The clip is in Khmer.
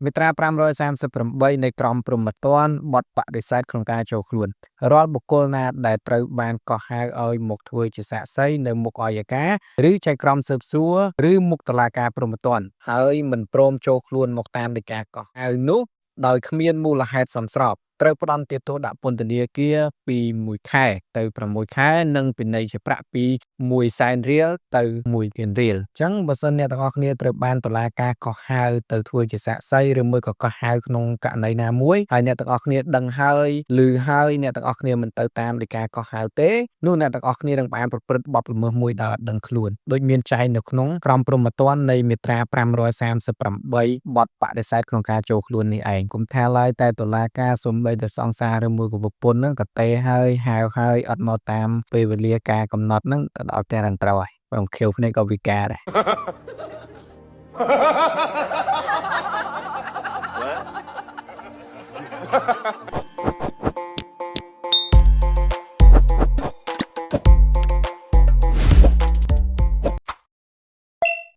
មាត្រា538នៃក្រមព្រហ្មទណ្ឌបទបដិសេធក្នុងការចូលខ្លួនរាល់បុគ្គលណាដែលត្រូវបានកោះហៅឲ្យមកធ្វើជាសាក្សីនៅមុខអយ្យការឬចៅក្រមស៊ើបសួរឬមុខតុលាការព្រហ្មទណ្ឌហើយមិនព្រមចូលខ្លួនមកតាមនៃការកោះហៅនោះដោយគ្មានមូលហេតុសមស្របត្រូវផ្តន្ទាទោសដាក់ពន្ធនាគារពី1ខែទៅ6ខែនិងពិន័យជាប្រាក់ពី100,000រៀលទៅ1,000,000រៀលអញ្ចឹងបើសិនអ្នកទាំងអស់គ្នាត្រូវបានតុលាការកោះហៅទៅធ្វើជាសាក្សីឬមួយក៏កោះហៅក្នុងករណីណាមួយហើយអ្នកទាំងអស់គ្នាដឹងហើយឮហើយអ្នកទាំងអស់គ្នាមិនទៅតាមនៃការកោះហៅទេនោះអ្នកទាំងអស់គ្នានឹងបានប្រព្រឹត្តបទល្មើសមួយដោយអត់ដឹងខ្លួនដូចមានចែងនៅក្នុងក្រមព្រហ្មទណ្ឌនៃមាត្រា538បទបដិសេធក្នុងការចូលខ្លួននេះឯងកុំថាឡើយតែតុលាការសំបីតែសង្សារឬមួយក៏ប្រពន្ធហ្នឹងក៏ទេហើយហៅហើយអត់មកតាមពេលវេលាការកំណត់ហ្នឹងទៅដល់ផ្ទះនឹងត្រូវហើយបើខៀវភ្នែកក៏វិការដែរ What?